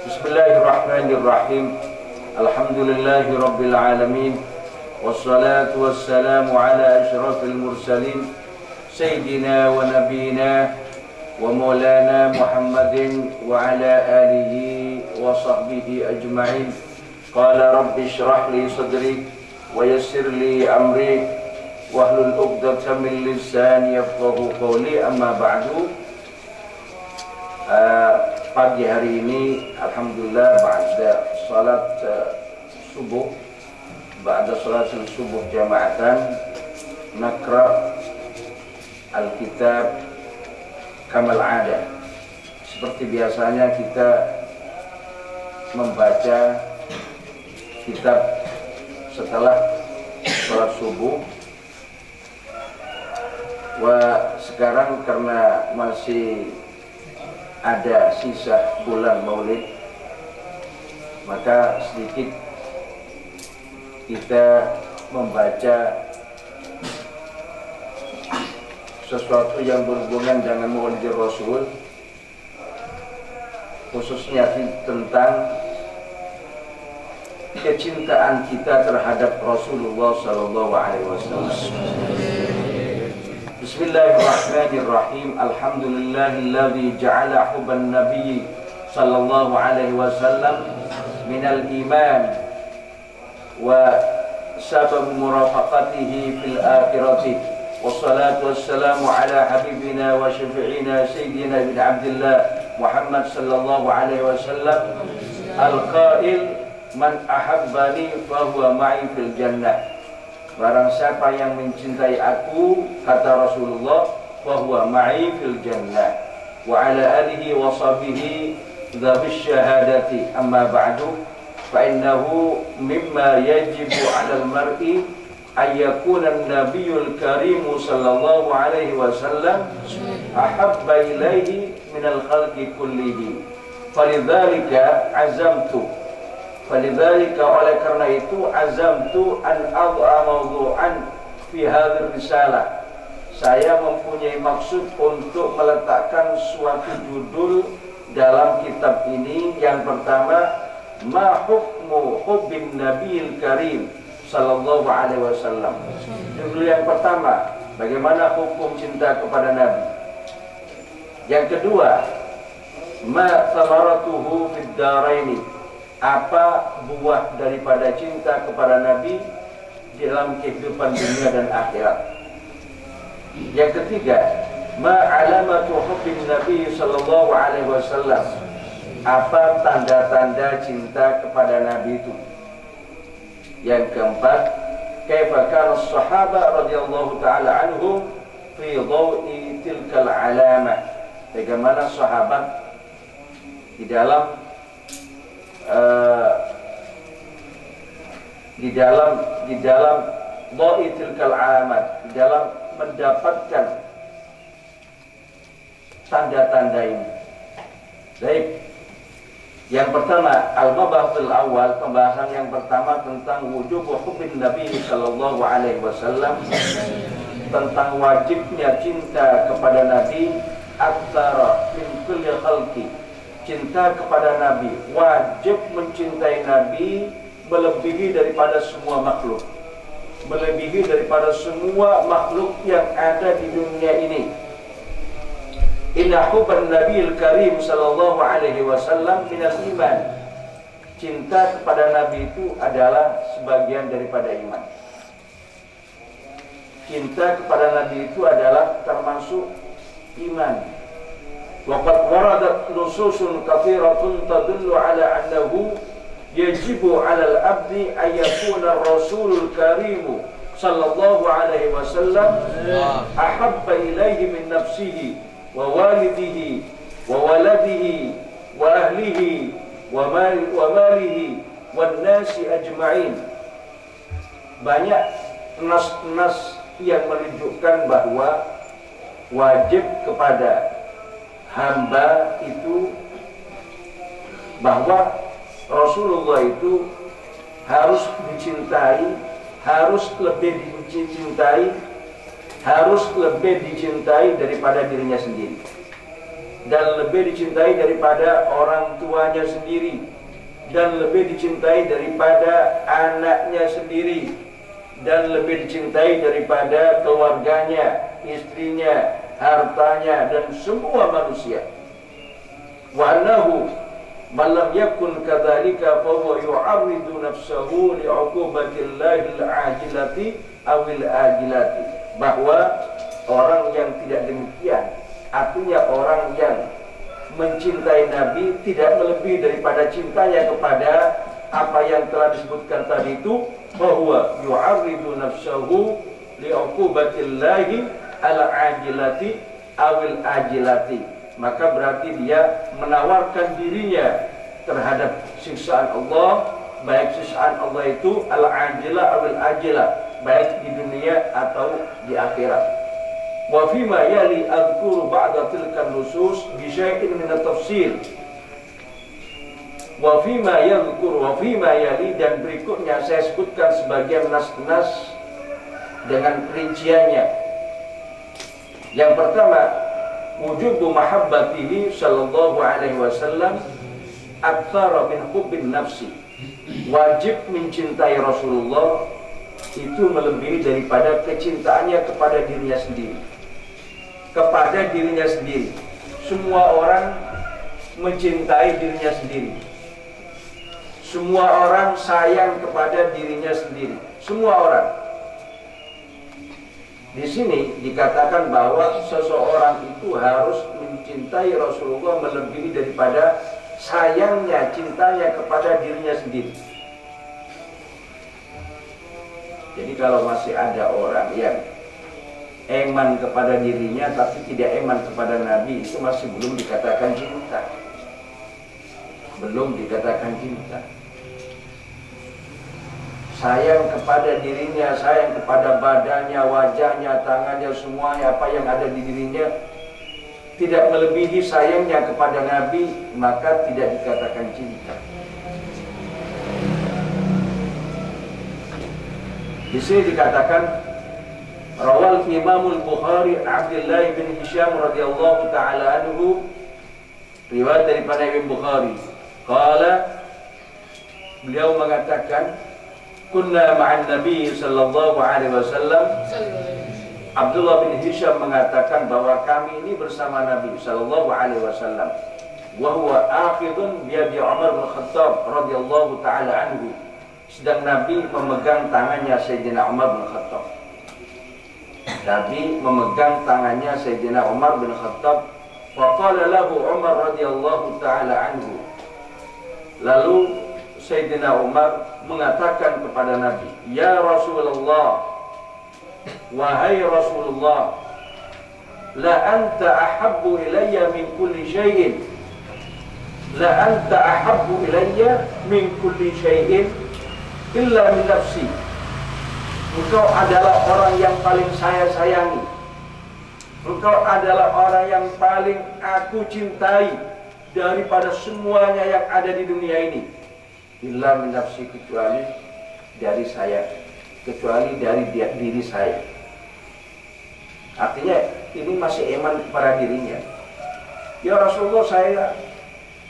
Bismillahirrahmanirrahim. Alhamdulillahi rabbil alamin. Wassalatu wassalamu ala asyrafil mursalin Sayyidina wa nabiyina wa maulana Muhammadin wa ala alihi wa sahbihi ajma'in. Qala rabbi syrah li sadri wa yassir li amri wahlul 'uqdatam min lisani yafqahu qawli. Amma ba'du. Pagi hari ini alhamdulillah ba'da salat subuh, ba'da salat subuh jama'atan nakra Alkitab kamal ada. Seperti biasanya kita membaca kitab setelah salat subuh. Sekarang karena masih ada sisa bulan Maulid, maka sedikit kita membaca sesuatu yang berhubungan dengan Maulid Rasul, khususnya tentang kecintaan kita terhadap Rasulullah Sallallahu Alaihi Wasallam. Bismillahirrahmanirrahim. Alhamdulillahilladzi ja'ala hubban nabiy sallallahu alaihi wasallam minal iman wa sabab murafaqatihi fil akhirati. Wassalatu wassalamu ala habibina wa syafi'ina sayyidina bin Abdullah Muhammad sallallahu alaihi wasallam al-qail man ahabbani fahuwa ma'i fil jannah. Barang siapa yang mencintai aku, kata Rasulullah, fahuwa ma'i fil jannah. Wa ala alihi wa sahbihi dzabis syahadati. Amma ba'du, fa innahu mimma yajibu 'alal mar'i ay yakuna an-nabiyyul karim sallallahu alaihi wasallam ahabba ilaihi minal khalqi kullihi. Falidzalika azamtu, oleh karena itu azamtu an ad'a mawdu'an fi hadhir risalah. Saya mempunyai maksud untuk meletakkan suatu judul dalam kitab ini. Yang pertama, ma hukmu hubbin nabiyil karim sallallahu alaihi wasallam. Judul yang pertama, bagaimana hukum cinta kepada Nabi. Yang kedua, ma thamaratuhu fid daraini, apa buah daripada cinta kepada Nabi dalam kehidupan dunia dan akhirat. Yang ketiga, ma alamatu hubbin Nabi sallallahu alaihi wasallam, apa tanda-tanda cinta kepada Nabi itu. Yang keempat, kaifa kana as-sahaba radhiyallahu taala anhum fi dhawi tilkal alamah, bagaimana sahabat di dalam dha'i tilkal alamat, di dalam mendapatkan tanda-tanda ini. Baik. Yang pertama, al-mabahthul awal, pembahasan yang pertama tentang wujub hubbin Nabi sallallahu alaihi wasallam, tentang wajibnya cinta kepada Nabi aktsara min kulli khalqi. Cinta kepada Nabi, wajib mencintai Nabi melebihi daripada semua makhluk, melebihi daripada semua makhluk yang ada di dunia ini. Inna hubban nabiyil karim sallallahu alaihi wasallam minal iman. Cinta kepada Nabi itu adalah sebagian daripada iman. Cinta kepada Nabi itu adalah termasuk iman. Waqad waradat nususun katsiratun tadullu ala annahu yajibu 'alal 'abdi an yakuna ar-rasulul karim sallallahu alaihi wasallam ahabba ilaihi min nafsihi wa walidihi wa waladihi wa ahlihi wa malihi wan nasi ajma'in. Banyak nas-nas yang menunjukkan bahwa wajib kepada hamba itu, bahwa Rasulullah itu harus dicintai, harus lebih dicintai, harus lebih dicintai daripada dirinya sendiri. dan lebih dicintai daripada orang tuanya sendiri, dan lebih dicintai daripada anaknya sendiri, dan lebih dicintai daripada keluarganya, istrinya, hartanya, dan semua manusia. Wa annahu man lam yakun kadzalika fa huwa yu'arridu nafsahu li'uqubatillahi al-ajilati awil ajilati. Bahwa orang yang tidak demikian, artinya orang yang mencintai Nabi tidak melebihi daripada cintanya kepada apa yang telah disebutkan tadi itu, bahwa yu'arridu nafsahu li'uqubatillahi al-ajilati awil ajilati. Maka berarti dia menawarkan dirinya terhadap siksaan Allah, baik siksaan Allah itu al-ajilah awil ajilah, baik di dunia atau di akhirat. Wa fima yali adhkuru ba'da tilkan nusus bi syai'in min at-tafsil. Wa fima yali, dan berikutnya saya sebutkan sebagian nas-nas dengan rinciannya. Yang pertama, wujubu mahabbatihi sallallahu alaihi wasallam aktsara min hubbin nafsi. Wajib mencintai Rasulullah itu melebihi daripada kecintaannya kepada dirinya sendiri. Kepada dirinya sendiri. Semua orang mencintai dirinya sendiri. Semua orang sayang kepada dirinya sendiri. Semua orang. Di sini dikatakan bahwa seseorang itu harus mencintai Rasulullah melebihi daripada sayangnya, cintanya kepada dirinya sendiri. Jadi kalau masih ada orang yang eman kepada dirinya tapi tidak eman kepada Nabi, itu masih belum dikatakan cinta. Belum dikatakan cinta. Sayang kepada dirinya, sayang kepada badannya, wajahnya, tangannya, semuanya apa yang ada di dirinya tidak melebihi sayangnya kepada Nabi, maka tidak dikatakan cinta. Di sini dikatakan rawal Imamul Bukhari Abdullah bin Hisham radhiyallahu taala anhu, riwayat daripada Imam Bukhari. Qala, beliau mengatakan, kunna ma'an Nabi sallallahu alaihi wasallam. Abdullah bin Hisham mengatakan bahwa kami ini bersama Nabi sallallahu alaihi wasallam. Wa huwa akhidun bi yadi Umar bin Khattab radhiyallahu taala anhu. Sedang Nabi memegang tangannya Sayyidina Umar bin Khattab. Nabi memegang tangannya Sayyidina Umar bin Khattab. Wa qala lahu Umar radhiyallahu taala anhu. Lalu Sayyidina Umar mengatakan kepada Nabi, "Ya Rasulullah, wahai Rasulullah, la anta ahabbu ilayya min kulli syai'in, la anta ahabbu ilayya min kulli syai'in illa min nafsi." Engkau adalah orang yang paling saya sayangi. Engkau adalah orang yang paling aku cintai daripada semuanya yang ada di dunia ini. Illa min nafsi, kecuali dari saya, kecuali dari diri saya. Artinya ini masih eman kepada dirinya. Ya Rasulullah, saya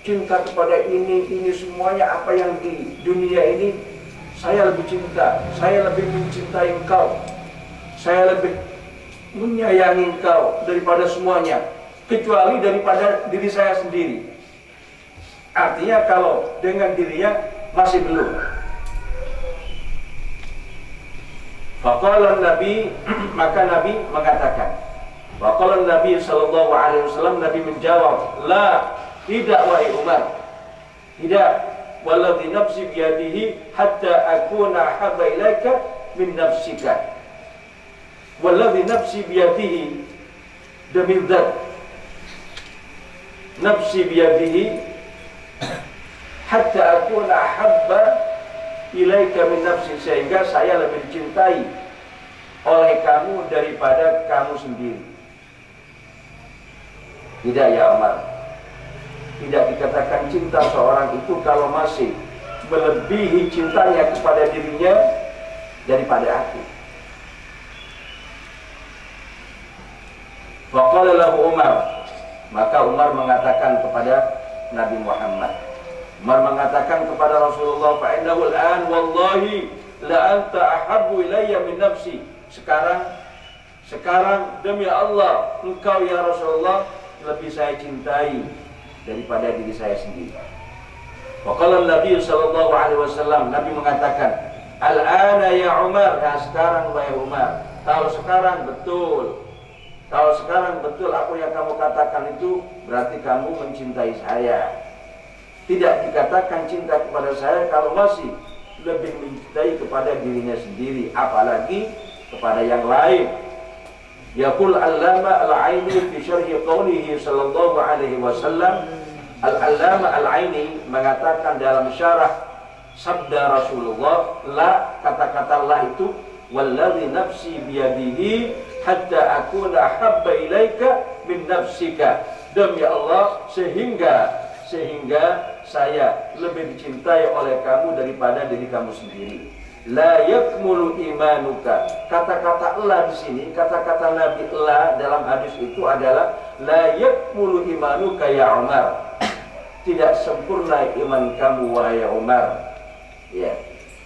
cinta kepada ini semuanya, apa yang di dunia ini saya lebih cinta, saya lebih mencintai engkau, saya lebih menyayangi engkau daripada semuanya, kecuali daripada diri saya sendiri. Artinya kalau dengan dirinya masih belum. Faqala Nabi, maka Nabi mengatakan, faqala Nabi sallallahu alaihi wasallam, Nabi menjawab, la, tidak wahai Umar, tidak. Walladhi nafsi biyadihi hatta akuna habba ilaika min nafsika. Walladhi nafsi biyadihi, demi zat nafsi biyadihi hatta akuna habba ilaika min nafsi, sehingga saya lebih dicintai oleh kamu daripada kamu sendiri. Tidak ya Umar, tidak dikatakan cinta seorang itu kalau masih melebihi cintanya kepada dirinya daripada aku. Faqala lahu Umar, Maka Umar mengatakan kepada Nabi Muhammad, Umar mengatakan kepada Rasulullah, fa'innahu al-an wallahi la anta ahabbu ilayya min nafsi. Sekarang demi Allah, engkau ya Rasulullah lebih saya cintai daripada diri saya sendiri. Waqala Nabi sallallahu alaihi wasallam, Nabi mengatakan, al-ana ya Umar, nah sekarang wahai Umar, kalau sekarang betul apa yang kamu katakan itu berarti kamu mencintai saya. Tidak dikatakan cinta kepada saya kalau masih lebih mencintai kepada dirinya sendiri, apalagi kepada yang lain. Yaqul Allama Al-Aini fi syarhi qawlihi sallallahu alaihi wasallam, Al-Allama Al-Aini mengatakan dalam syarah sabda Rasulullah, la, kata-kata la itu, walladzi nafsi biyadihi hatta akuna habba ilaika min nafsika, demi Allah sehingga saya lebih dicintai oleh kamu daripada diri kamu sendiri. La yakmulu imanuka, kata-kata la di sini, kata-kata Nabi la dalam hadis itu adalah la yakmulu imanuka ya Umar, tidak sempurna iman kamu wahai Umar. Ya,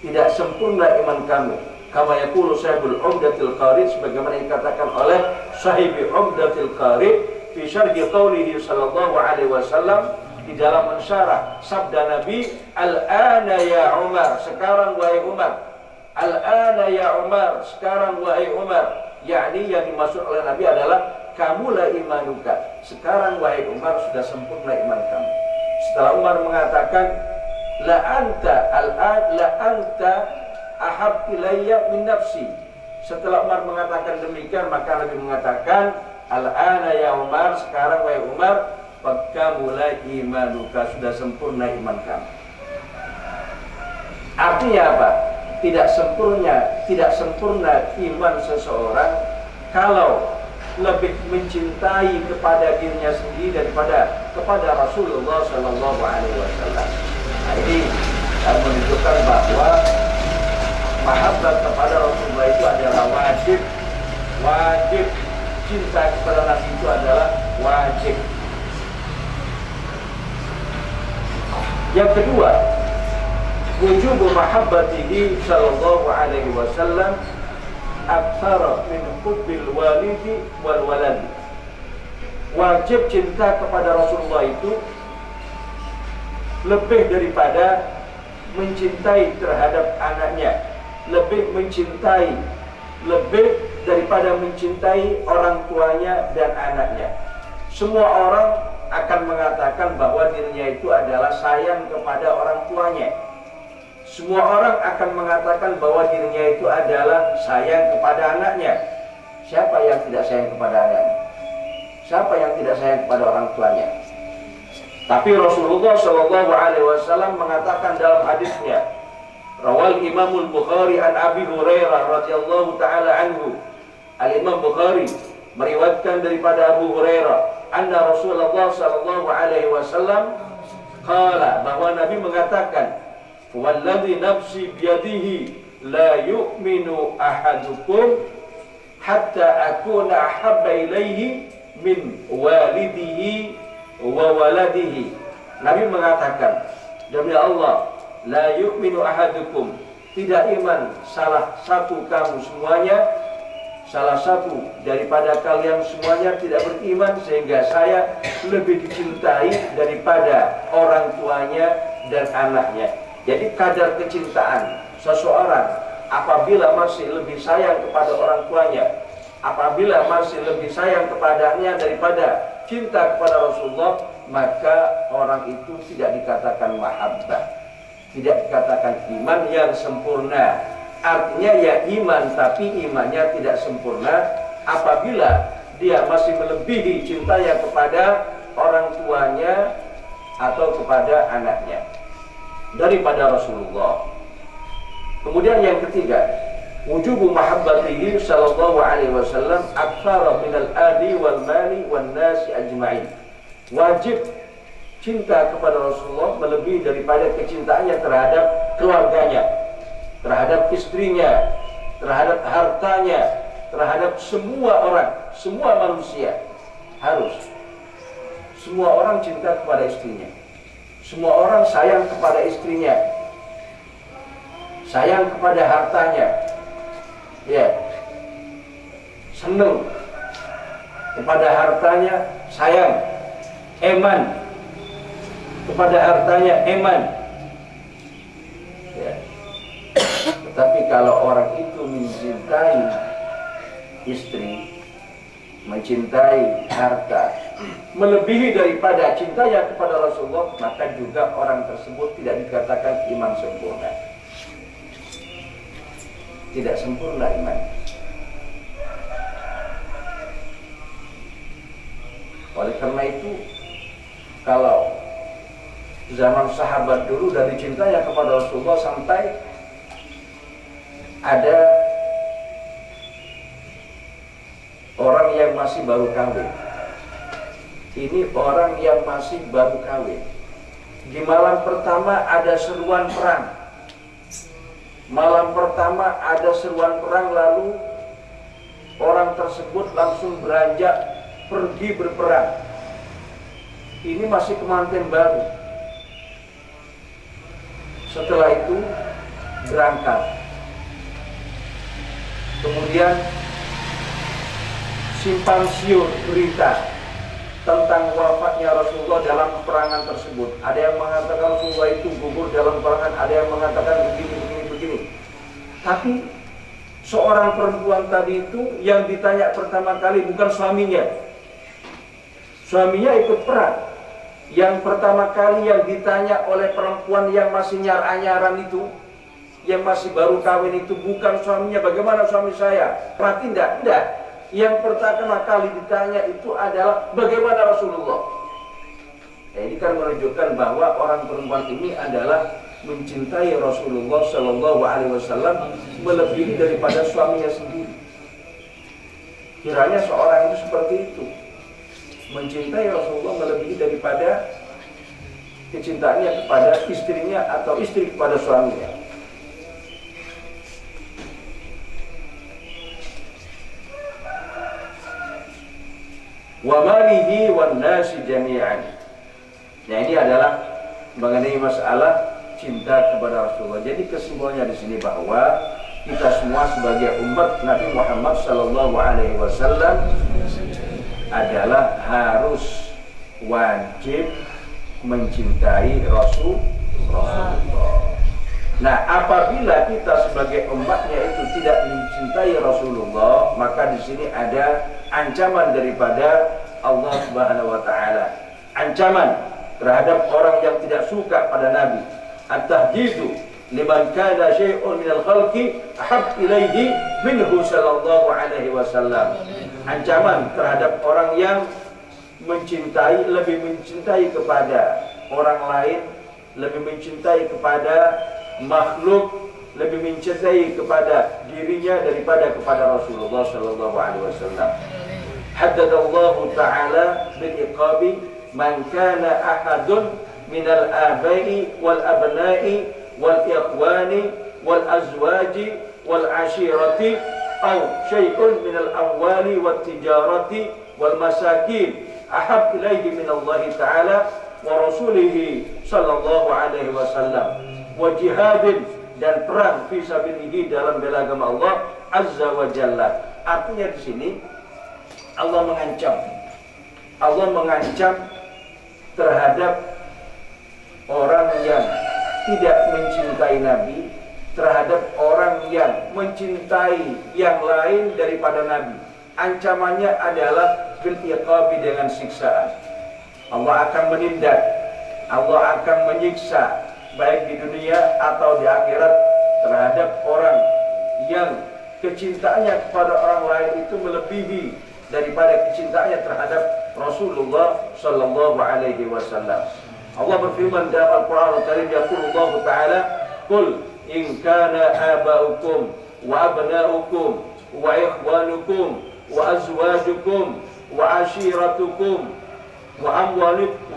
tidak sempurna iman kamu. Kama yaqulu sahibul Umdatil Qarid, sebagaimana dikatakan oleh sahibi Umdatil Qarid fi syarhi qaulihi sallallahu alaihi wasallam, di dalam mensyarah sabda Nabi, al-ana ya Umar, sekarang wahai Umar. Al-ana ya Umar, sekarang wahai Umar. Yakni yang dimaksud oleh Nabi adalah kamulah imanuka, sekarang wahai Umar sudah sempurna iman kamu. Setelah Umar mengatakan la anta al-an la anta ahab ilayya min nafsi, setelah Umar mengatakan demikian, maka Nabi mengatakan al-ana ya Umar, sekarang wahai Umar, fakamula imanuka, sudah sempurna iman kamu. Artinya apa? Tidak sempurna iman seseorang kalau lebih mencintai kepada dirinya sendiri daripada kepada Rasulullah Sallallahu Alaihi Wasallam. Nah, ini menunjukkan bahwa mahabbah kepada Rasulullah itu adalah wajib, cinta kepada Nabi itu adalah wajib. Yang kedua, wujubu mahabbatihi sallallahu alaihi wasallam aktsara min hubbil walidi wal waladi. Wajib cinta kepada Rasulullah itu lebih daripada mencintai terhadap anaknya, lebih daripada mencintai orang tuanya dan anaknya. Semua orang akan mengatakan bahwa dirinya itu adalah sayang kepada orang tuanya. Semua orang akan mengatakan bahwa dirinya itu adalah sayang kepada anaknya. Siapa yang tidak sayang kepada anaknya? Siapa yang tidak sayang kepada orang tuanya? Tapi Rasulullah Shallallahu Alaihi Wasallam mengatakan dalam hadisnya, rawal Imamul Bukhari an Abi Hurairah radhiyallahu taala anhu. Al Imam Bukhari meriwayatkan daripada Abu Hurairah, anna Rasulullah Shallallahu Alaihi Wasallam qala, bahwa Nabi mengatakan, walladzi nafsi biyadihi la yu'minu ahadukum hatta akuna ahabba ilaihi min walidihi wa waladihi. Nabi mengatakan, demi Allah, la yu'minu ahadukum, tidak iman salah satu kamu semuanya, salah satu daripada kalian semuanya tidak beriman sehingga saya lebih dicintai daripada orang tuanya dan anaknya. Jadi kadar kecintaan seseorang apabila masih lebih sayang kepada orang tuanya, apabila masih lebih sayang kepadanya daripada cinta kepada Rasulullah, maka orang itu tidak dikatakan mahabbah, tidak dikatakan iman yang sempurna. Artinya ya iman, tapi imannya tidak sempurna apabila dia masih melebihi cintanya kepada orang tuanya atau kepada anaknya daripada Rasulullah. Kemudian yang ketiga, wujubu mahabbatihi sallallahu alaihi wasallam aktsara minal ahli wal mali wan nasi ajma'in. Wajib cinta kepada Rasulullah melebihi daripada kecintaannya terhadap keluarganya, terhadap istrinya, terhadap hartanya, terhadap semua orang, semua manusia. Harus Semua orang cinta kepada istrinya. Semua orang sayang kepada istrinya. Sayang kepada hartanya. Ya. Senang kepada hartanya, sayang. Eman kepada hartanya, eman. Ya. Tetapi kalau orang itu mencintai istri, mencintai harta melebihi daripada cintanya kepada Rasulullah, maka juga orang tersebut tidak dikatakan iman sempurna. Tidak sempurna iman. Oleh karena itu, kalau zaman sahabat dulu dari cintanya kepada Rasulullah sampai ada orang yang masih baru kawin. Ini orang yang masih baru kawin. Di malam pertama ada seruan perang. Malam pertama ada seruan perang, lalu orang tersebut langsung beranjak pergi berperang. Ini masih kemanten baru. Setelah itu berangkat. Kemudian simpang siur berita tentang wafatnya Rasulullah dalam peperangan tersebut. Ada yang mengatakan Rasulullah itu gugur dalam peperangan, ada yang mengatakan begini. Tapi seorang perempuan tadi itu yang ditanya pertama kali bukan suaminya. Suaminya ikut perang. Yang pertama kali yang ditanya oleh perempuan yang masih nyar-nyaran itu, yang masih baru kawin itu, bukan suaminya. Bagaimana suami saya? Perhati tidak? Yang pertama kali ditanya itu adalah bagaimana Rasulullah. Nah, ini kan menunjukkan bahwa orang perempuan ini adalah mencintai Rasulullah Shallallahu Alaihi Wasallam melebihi daripada suaminya sendiri. Kiranya seorang itu seperti itu, mencintai Rasulullah melebihi daripada kecintaannya kepada istrinya atau istri kepada suaminya. Wa malihi wan nasi jami'an. Nah, ini adalah mengenai masalah cinta kepada Rasulullah. Jadi kesimpulannya di sini bahwa kita semua sebagai umat Nabi Muhammad sallallahu alaihi wasallam adalah harus wajib mencintai Rasulullah. Nah, apabila kita sebagai umatnya itu tidak mencintai Rasulullah, maka di sini ada ancaman daripada Allah Subhanahu wa taala. Ancaman terhadap orang yang tidak suka pada Nabi. At-tahdidu liman kana syai'un minal khalqi ahab ilaihi minhu sallallahu alaihi wasallam. Ancaman terhadap orang yang lebih mencintai kepada orang lain, lebih mencintai kepada makhluk, lebih mencintai kepada dirinya daripada kepada Rasulullah sallallahu alaihi wasallam. Haddadallahu ta'ala bil iqabi man kana ahadun minal abai wal abna'i wal ikhwani wal azwaji wal ashirati aw syai'un minal amwali wat tijarati wal masakin ahab ilaihi min Allah ta'ala wa rasulihi sallallahu alaihi wasallam wa jihadin, dan perang fi sabilihi dalam bela agama Allah azza wa jalla. Artinya di sini Allah mengancam terhadap orang yang tidak mencintai Nabi, terhadap orang yang mencintai yang lain daripada Nabi. Ancamannya adalah bil iqabi, dengan siksaan. Allah akan menindak, Allah akan menyiksa baik di dunia atau di akhirat terhadap orang yang kecintaannya kepada orang lain itu melebihi daripada kecintaannya terhadap Rasulullah sallallahu alaihi wasallam. Allah berfirman dalam Al-Qur'an Al-Karim, yaqulullah ta'ala, "Qul in kana aba'ukum wa abna'ukum wa ikhwanukum wa azwajukum wa ashiratukum wa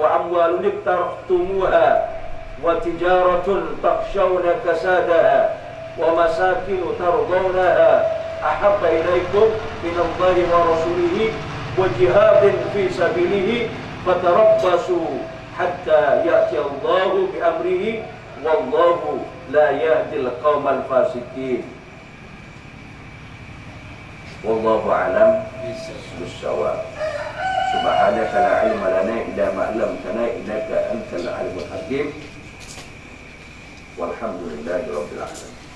amwalun iqtaraftumuha wa tijaratun takhshawna kasadaha wa masakinu tardawnaha ahabba ilaikum minallahi wa rasulihi wa jihadin fi sabilihi fatarabbasu hatta ya'ti Allahu bi amrihi wallahu la yahdil qaumal fasiqin. Wallahu a'lam bis-shawab. Subhanaka la ilma lana illa ma 'allamtana innaka antal alimul hakim. Walhamdulillahi rabbil alamin.